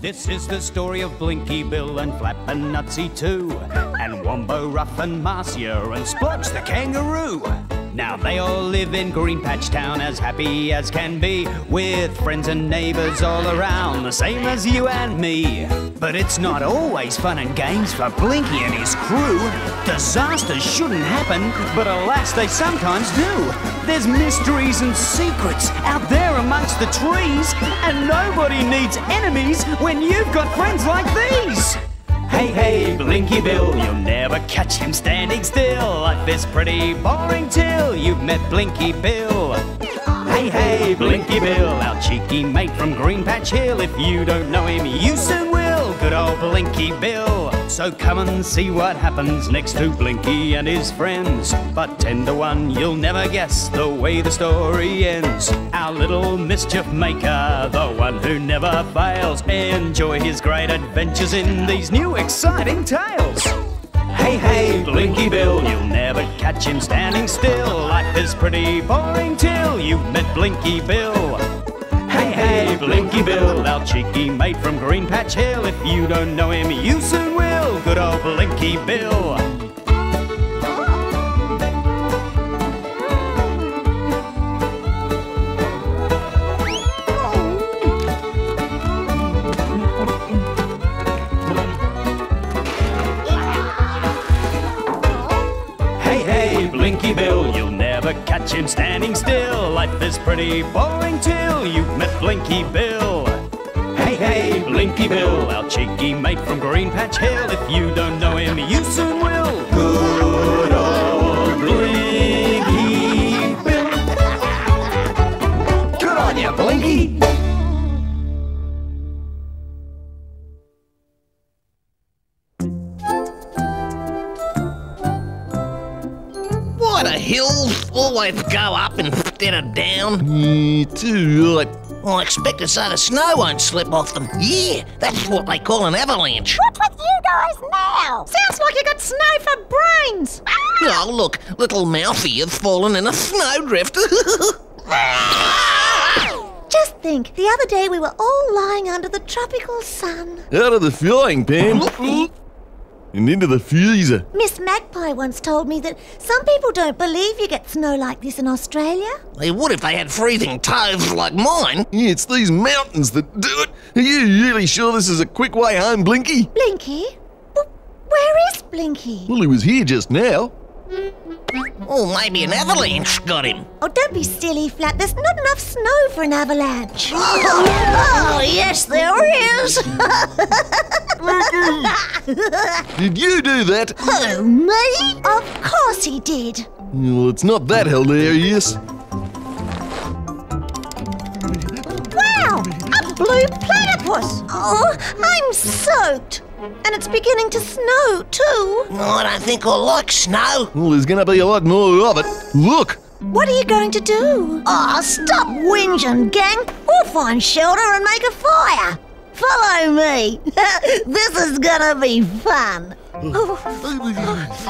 This is the story of Blinky Bill and Flap and Nutsy too, and Wombo, Ruff and Marcia and Splodge the kangaroo. Now they all live in Green Patch Town as happy as can be, with friends and neighbours all around, the same as you and me. But it's not always fun and games for Blinky and his crew. Disasters shouldn't happen, but alas they sometimes do. There's mysteries and secrets out there amongst the trees, and nobody needs enemies when you've got friends like these. Hey, hey, Blinky Bill, you'll never catch him standing still. Life is pretty boring till you've met Blinky Bill. Hey, hey, Blinky Bill, our cheeky mate from Green Patch Hill. If you don't know him, you soon will. Good old Blinky Bill. So come and see what happens next to Blinky and his friends. But 10 to 1, you'll never guess the way the story ends. Our little mischief maker, the one who never fails, enjoy his great adventures in these new exciting tales. Hey, hey, Blinky Bill, you'll never catch him standing still. Life is pretty boring till you've met Blinky Bill. Hey, hey, Blinky Bill, our cheeky mate from Green Patch Hill. If you don't know him, you soon will. Good old Blinky Bill. Blinky Bill, you'll never catch him standing still. Life is pretty boring till you've met Blinky Bill. Hey, hey, Blinky Bill, our cheeky mate from Green Patch Hill. If you don't know him, you soon will. Good old Blinky Bill. Good on you, Blinky. Why the hills always go up instead of down? Too right. I expect to say the snow won't slip off them. Yeah, that's what they call an avalanche. What's with you guys now? Sounds like you got snow for brains. Oh, look, little Mouthy has fallen in a snowdrift. Just think, the other day we were all lying under the tropical sun. Out of the frying pan and into the freezer. Miss Magpie once told me that some people don't believe you get snow like this in Australia. They would if they had freezing toes like mine. Yeah, it's these mountains that do it. Are you really sure this is a quick way home, Blinky? Blinky? Where is Blinky? Well, he was here just now. Oh, maybe an avalanche got him. Oh, don't be silly, Flap. There's not enough snow for an avalanche. Oh, yes, there is. Did you do that? Who, me? Of course he did. Well, it's not that hilarious. Wow, a blue platypus. Oh, I'm soaked. And it's beginning to snow, too. I don't think I like snow. Well, there's going to be a lot more of it. Look! What are you going to do? Oh, stop whinging, gang. We'll find shelter and make a fire. Follow me. This is gonna be fun.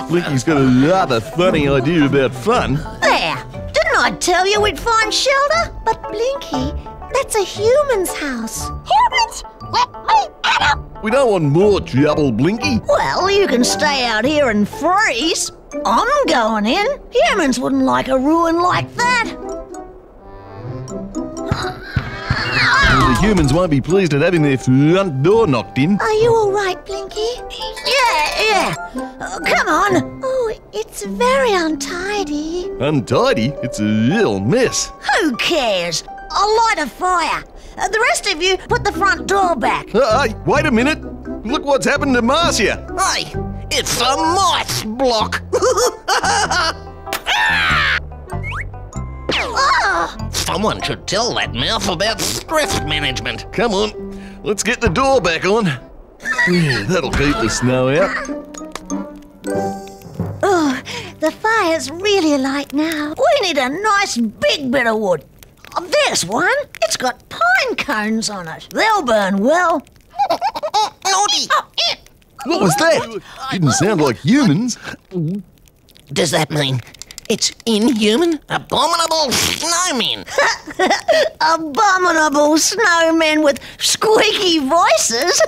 Blinky's got a rather funny idea about fun. There. Didn't I tell you we'd find shelter? But Blinky, that's a human's house. Humans? Let me get up. We don't want more trouble, Blinky. Well, you can stay out here and freeze. I'm going in. Humans wouldn't like a ruin like that. Well, the humans won't be pleased at having their front door knocked in. Are you all right, Blinky? Yeah. Come on. Oh, it's very untidy. Untidy? It's a real mess. Who cares? I'll light a fire. The rest of you put the front door back. Hey, wait a minute. Look what's happened to Marcia. Hey, it's a mice block. Oh, Someone should tell that mouth about stress management. Come on, let's get the door back on. Yeah, that'll keep the snow out. oh, the fire's really alight now. We need a nice big bit of wood. Oh, there's one. It's got pine cones on it. They'll burn well. Naughty! What was that? Didn't sound like humans. Does that mean It's inhuman, abominable snowmen. Abominable snowmen with squeaky voices.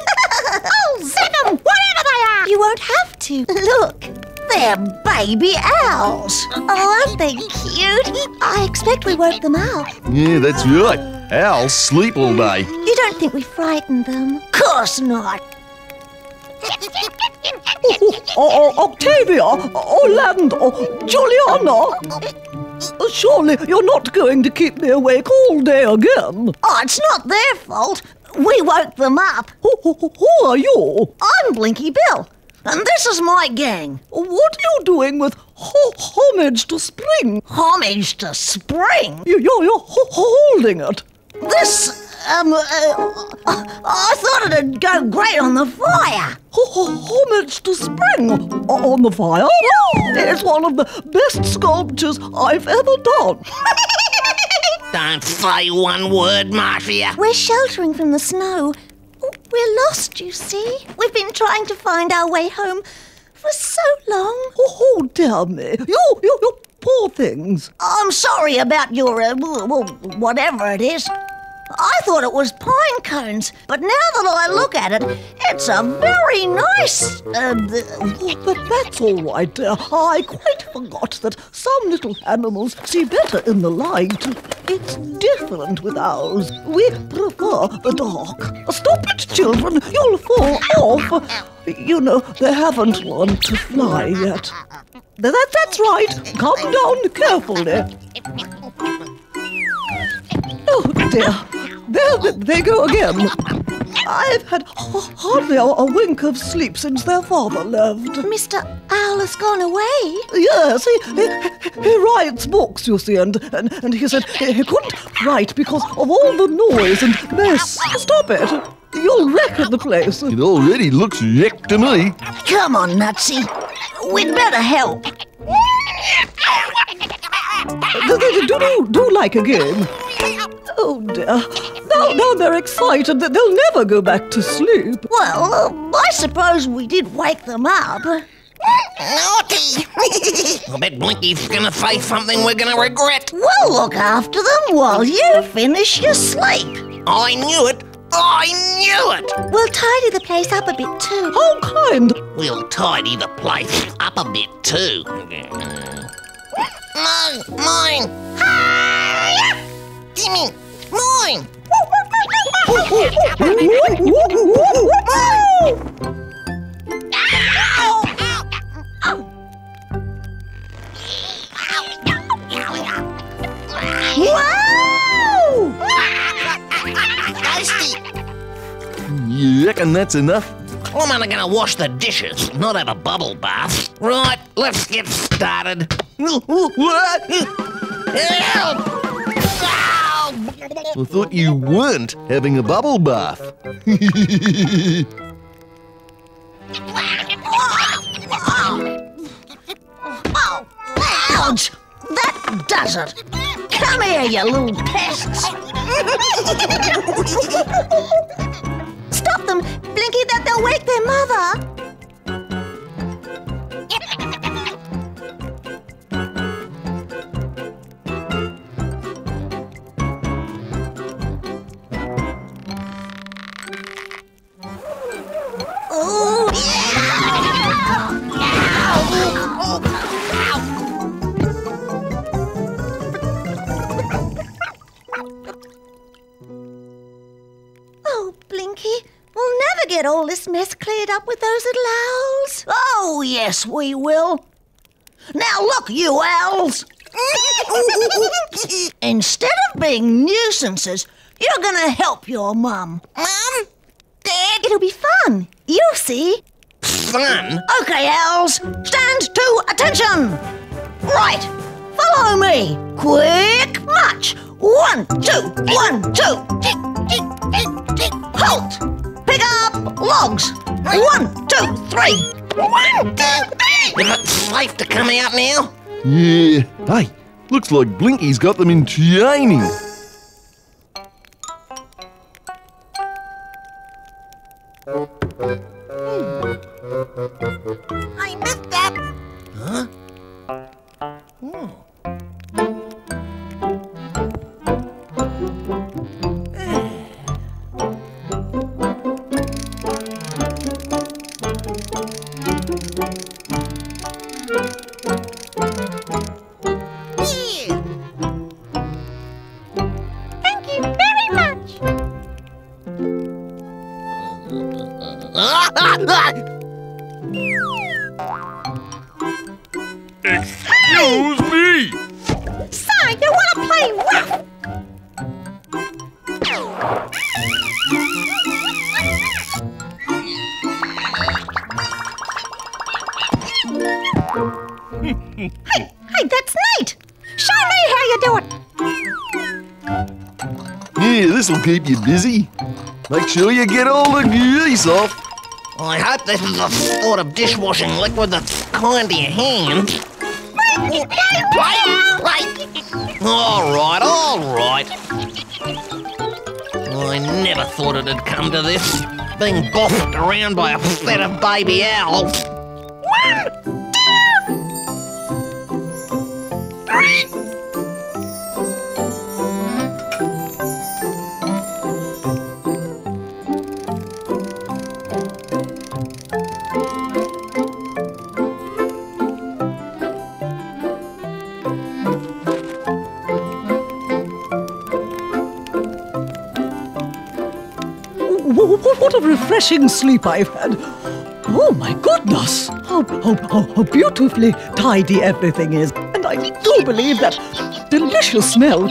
I'll send them wherever they are. You won't have to. Look, they're baby owls. Oh, aren't they cute? I expect we woke them up. Yeah, that's right. Owls sleep all day. You don't think we frightened them? Course not. Octavia, Orlando, Juliana. Surely you're not going to keep me awake all day again. Oh, it's not their fault. We woke them up. Who are you? I'm Blinky Bill, and this is my gang. What are you doing with homage to spring? Homage to spring? You're holding it. This, I thought it'd go great on the fire. Homage to spring on the fire? It's one of the best sculptures I've ever done. Don't say one word, Marcia. We're sheltering from the snow. We're lost, you see. We've been trying to find our way home for so long. Oh, dear me. You poor things. I'm sorry about your, whatever it is. I thought it was pine cones, but now that I look at it, it's a very nice, But that's all right, dear. I quite forgot that some little animals see better in the light. It's different with owls. We prefer the dark. Stop it, children. You'll fall off. You know, they haven't learned to fly yet. That's right. Come down carefully. Oh, dear. There they go again. I've had hardly a wink of sleep since their father left. Mr. Owl has gone away. Yes, he writes books, you see, and he said he couldn't write because of all the noise and mess. Stop it. You'll wreck the place. It already looks wrecked to me. Come on, Nutsy. We'd better help. Do like a game. Oh, dear. Now they're excited that they'll never go back to sleep. Well, I suppose we did wake them up. Naughty! I bet Blinky's gonna say something we're gonna regret. We'll look after them while you finish your sleep. I knew it! I knew it! We'll tidy the place up a bit too. How kind. We'll tidy the place up a bit too. Mine! Gimme! Mine! Wow! Tasty! You reckon that's enough? I'm only gonna wash the dishes, not have a bubble bath. Right, let's get started. What? Help! I thought you weren't having a bubble bath. Oh, ouch! That does it. Come here, you little pests. Stop them, Blinky, that they'll wake their mother. Oh, Blinky, we'll never get all this mess cleared up with those little owls. Oh, yes, we will. Now look, you owls. Instead of being nuisances, you're going to help your mum. Mum? Dad? It'll be fun. You'll see. Fun? Okay, owls, stand to attention. Right, follow me. Quick march. 1, 2, 1, 2. Halt. Pick up logs. 1, 2, 3. 1, 2, 3. Is it safe to come out now? Yeah. Hey, looks like Blinky's got them in training. I missed that. Huh? Thank you very much. Excuse me! So, you want to play rough? Hey, that's neat. Show me how you do it. Yeah, this'll keep you busy. Make sure you get all the grease off. I hope this is the sort of dishwashing liquid that's kind to your hands. All right. I never thought it'd come to this, being bossed around by a set of baby owls. 1, 2, 3. What a refreshing sleep I've had. Oh my goodness! How beautifully tidy everything is. And I do believe that delicious smell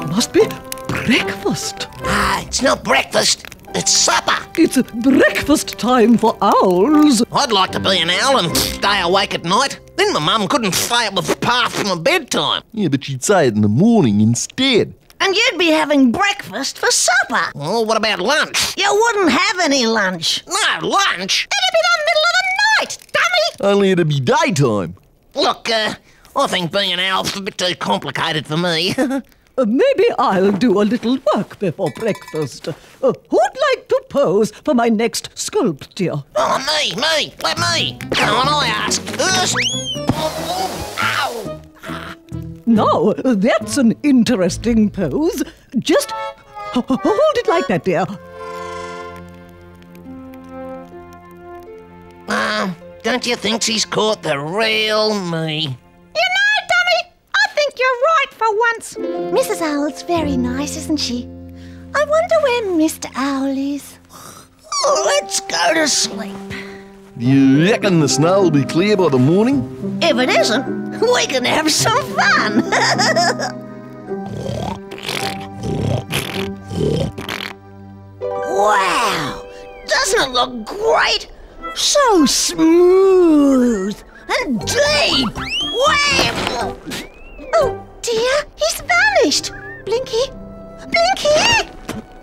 must be breakfast. Ah, it's not breakfast, it's supper. It's breakfast time for owls. I'd like to be an owl and stay awake at night. Then my mum couldn't say it was past my bedtime. Yeah, but she'd say it in the morning instead. And you'd be having breakfast for supper. Well, what about lunch? You wouldn't have any lunch. No, lunch? It'd be the middle of the night, dummy. Only it'd be daytime. Look, I think being an owl's a bit too complicated for me. Maybe I'll do a little work before breakfast. Who'd like to pose for my next sculpture? Oh, me, let me. Come on, I ask first. Ow. Now, that's an interesting pose. Just hold it like that, dear. Don't you think she's caught the real me? You know, dummy, I think you're right for once. Mrs. Owl's very nice, isn't she? I wonder where Mr. Owl is. Oh, let's go to sleep. Do you reckon the snow will be clear by the morning? If it isn't, we can have some fun. Wow! Doesn't it look great? So smooth and deep. Wow! Oh dear, he's vanished. Blinky, Blinky!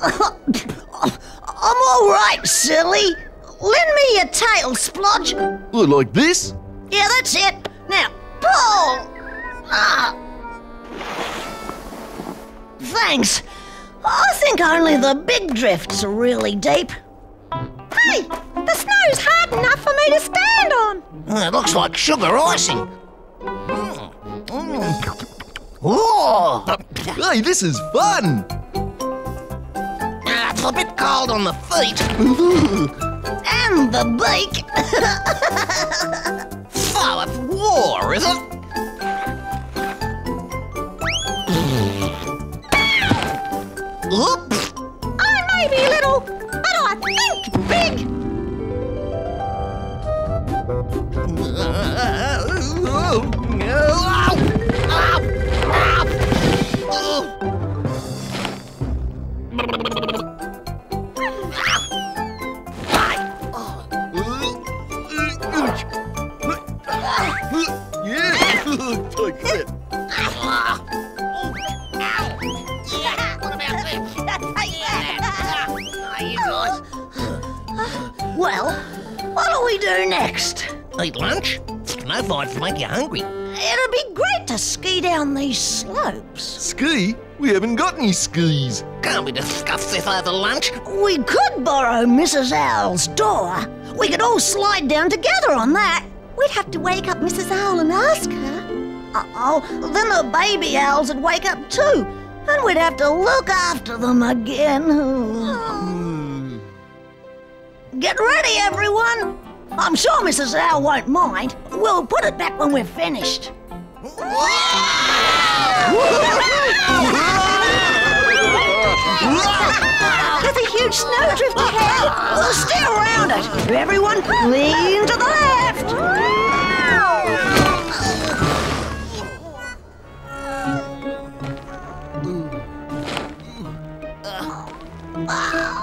I'm all right, silly. Lend me your tail, Splodge. Look like this? Yeah, that's it. Now, pull! Thanks. I think only the big drifts are really deep. Hey, the snow's hard enough for me to stand on. It looks like sugar icing. Oh, Hey, this is fun! it's a bit cold on the feet. And the beak. So it's war, is it? Oops. I may be little, but I think big. Like that. Well, what'll we do next? Eat lunch? No fights make you hungry. It'd be great to ski down these slopes. Ski? We haven't got any skis. Can't we discuss this over lunch? We could borrow Mrs. Owl's door. We could all slide down together on that. We'd have to wake up Mrs. Owl and ask her. Uh-oh, then the baby owls would wake up too, and we'd have to look after them again. Get ready, everyone. I'm sure Mrs. Owl won't mind. We'll put it back when we're finished. There's a huge snowdrift ahead. We'll steer around it. Everyone, lean to the left.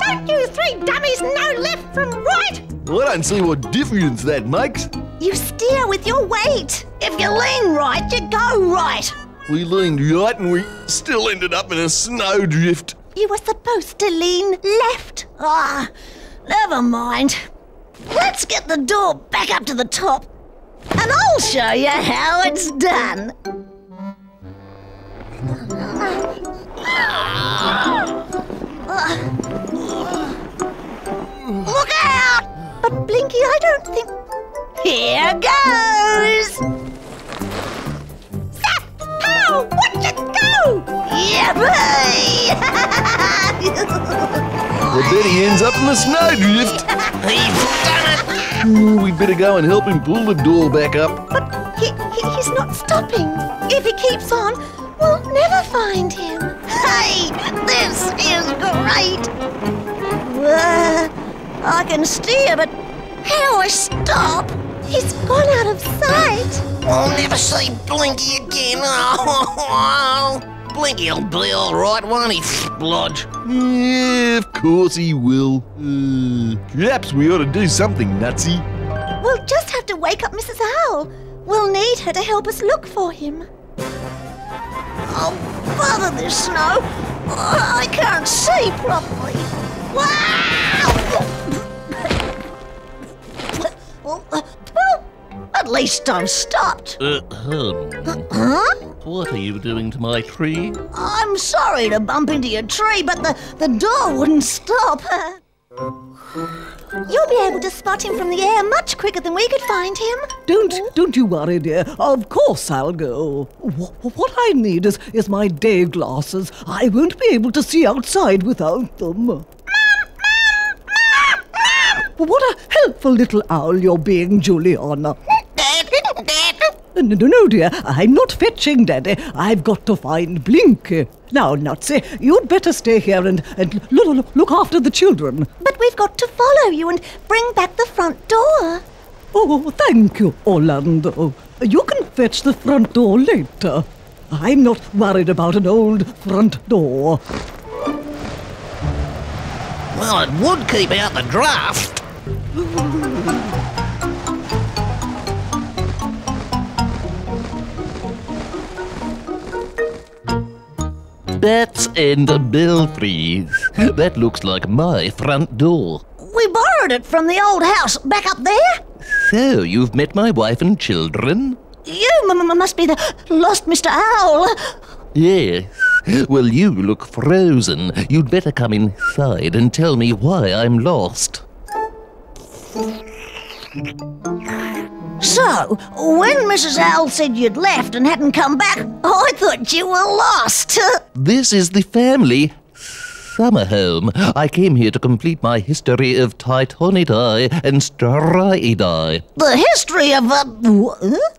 Don't you three dummies know left from right? I don't see what difference that makes. You steer with your weight. If you lean right, you go right. We leaned right and we still ended up in a snowdrift. You were supposed to lean left. Ah, never mind. Let's get the door back up to the top, and I'll show you how it's done. Look out! But Blinky, I don't think... Here goes! Ow! Watch it go! Yippee! I bet he ends up in the snowdrift. He's done it! Ooh, we'd better go and help him pull the door back up. But he's not stopping. If he keeps on, we'll never find him. Hey, this is great! I can steer, but how do I stop? He's gone out of sight. I'll never see Blinky again. Oh, Blinky'll be all right, won't he, Splodge? Yeah, of course he will. Perhaps we ought to do something nutsy. We'll just have to wake up Mrs. Owl. We'll need her to help us look for him. Oh, bother this snow. I can't see properly. Wow! Well, at least I'm stopped. Huh? What are you doing to my tree? I'm sorry to bump into your tree, but the door wouldn't stop. You'll be able to spot him from the air much quicker than we could find him. Don't you worry, dear. Of course I'll go. What I need is my day glasses. I won't be able to see outside without them. What a helpful little owl you're being, Juliana. No, dear, I'm not fetching Daddy. I've got to find Blinky. Now, Nutsy, you'd better stay here and look after the children. But we've got to follow you and bring back the front door. Oh, thank you, Orlando. You can fetch the front door later. I'm not worried about an old front door. Well, it would keep out the draft. Bats and belfries. That looks like my front door. We borrowed it from the old house back up there. So, you've met my wife and children? You must be the lost Mr. Owl. Yes. Well, you look frozen. You'd better come inside and tell me why I'm lost. So, when Mrs. Owl said you'd left and hadn't come back, I thought you were lost. This is the family summer home. I came here to complete my history of Titonidae and Striidae. The history of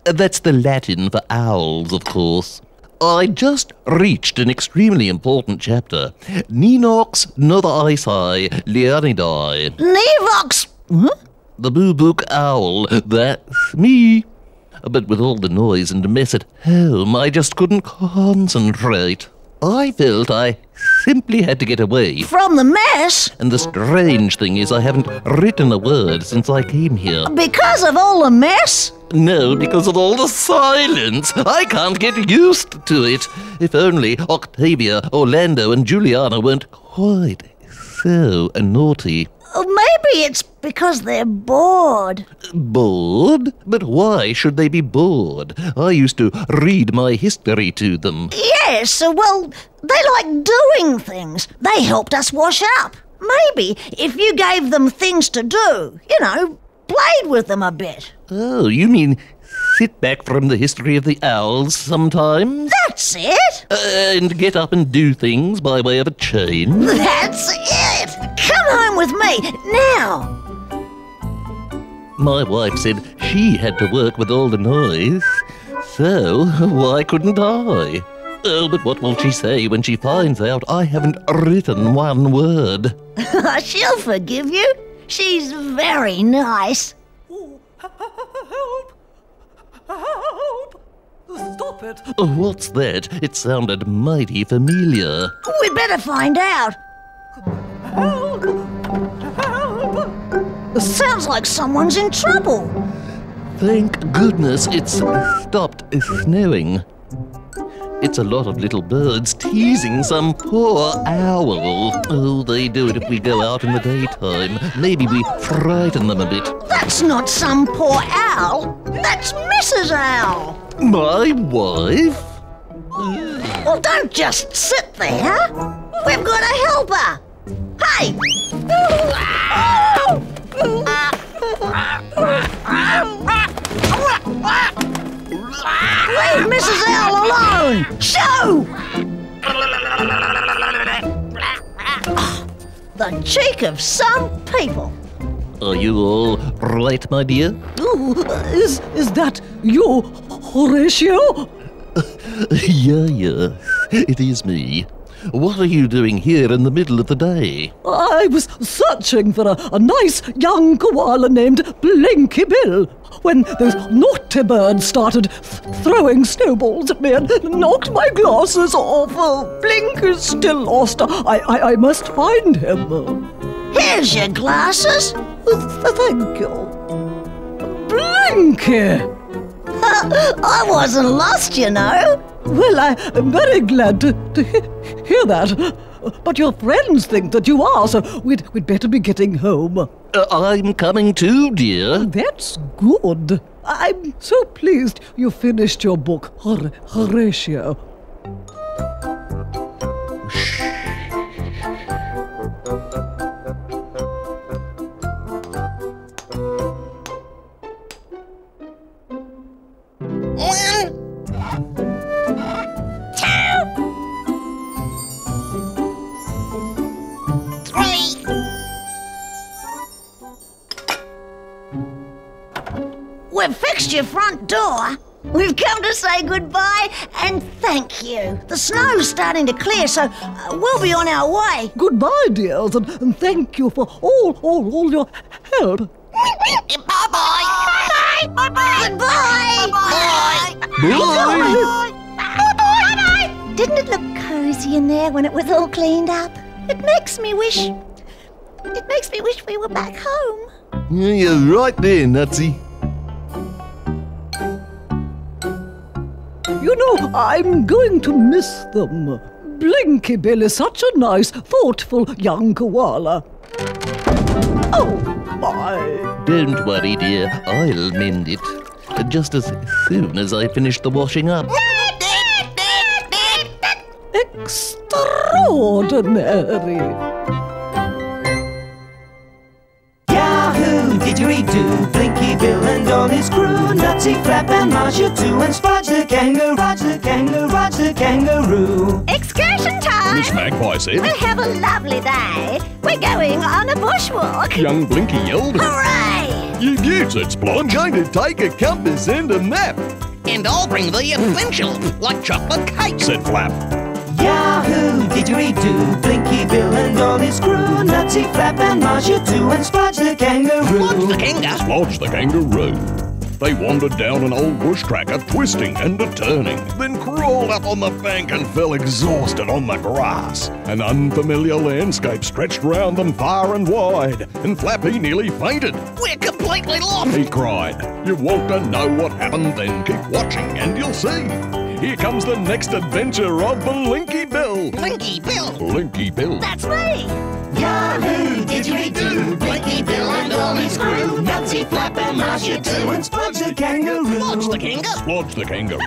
That's the Latin for owls, of course. I just reached an extremely important chapter. Ninox Novaisi Leonidae. Nevox. The boo-book owl, that's me. But with all the noise and mess at home, I just couldn't concentrate. I felt I simply had to get away. From the mess? And the strange thing is I haven't written a word since I came here. Because of all the mess? No, because of all the silence. I can't get used to it. If only Octavia, Orlando and Juliana weren't quite so naughty. Maybe it's because they're bored. Bored? But why should they be bored? I used to read my history to them. Yes, well, they like doing things. They helped us wash up. Maybe if you gave them things to do, played with them a bit. Oh, you mean sit back from the history of the owls sometimes? That's it. And get up and do things by way of a change? That's it. Come home with me now. My wife said she had to work with all the noise, so why couldn't I? Oh, but what will she say when she finds out I haven't written one word? She'll forgive you. She's very nice. Oh, help! Help! Stop it! What's that? It sounded mighty familiar. We'd better find out. Help! Help! Sounds like someone's in trouble. Thank goodness it's stopped snowing. It's a lot of little birds teasing some poor owl. Oh, they do it if we go out in the daytime. Maybe we frighten them a bit. That's not some poor owl. That's Mrs. Owl. My wife? Well, don't just sit there. We've got to help her. Hey! Leave Mrs. Owl alone! Shoo! The cheek of some people. Are you all right, my dear? Oh, is that you, Horatio? Yeah, it is me. What are you doing here in the middle of the day? I was searching for a nice young koala named Blinky Bill when those naughty birds started throwing snowballs at me and knocked my glasses off. Blinky's still lost. I must find him. Here's your glasses. Thank you. Blinky! I wasn't lost, you know. Well, I'm very glad to hear that. But your friends think that you are, so we'd better be getting home. I'm coming too, dear. That's good. I'm so pleased you finished your book, Horatio. We've fixed your front door. We've come to say goodbye and thank you. The snow's starting to clear, so we'll be on our way. Goodbye, dears, and thank you for all your help. Bye-bye. Bye-bye. Bye-bye. Goodbye. Bye. Bye-bye. Didn't it look cozy in there when it was all cleaned up? It makes me wish we were back home. Yeah, you're right there, Nutsy. You know, I'm going to miss them. Blinky Bill is such a nice, thoughtful young koala. Oh, my. Don't worry, dear. I'll mend it. Just as soon as I finish the washing up. Extraordinary. Yahoo! Didgeridoo, Blinky Bill and all his crew, Nutsy, Flap and Marcia too, and Splodge the kangaroo, Rog the kangaroo. Excursion time! Miss Magpie said. We'll have a lovely day. We're going on a bushwalk. Young Blinky yelled. Hooray! You said Splodge. I'm going to take a compass and a map, And I'll bring the essentials, like chocolate cake. said Flap. Yahoo! Didgeridoo, Blinky Bill and all his crew, Nutsy, Flap and Marcia too, and Splodge the kangaroo. Splodge the kangaroo. They wandered down an old bush cracker, twisting and a-turning, then crawled up on the bank and fell exhausted on the grass. An unfamiliar landscape stretched round them far and wide, and Flappy nearly fainted. We're completely lost. He cried. You want to know what happened? Then keep watching and you'll see. Here comes the next adventure of Blinky Bill. Blinky Bill. Blinky Bill. That's me! Yahoo! Didgeridoo, Blinky Bill and all his crew, Nutsy, Flap and Marcia too, and Splodge the kangaroo. Splodge the kangaroo. Splodge the kangaroo.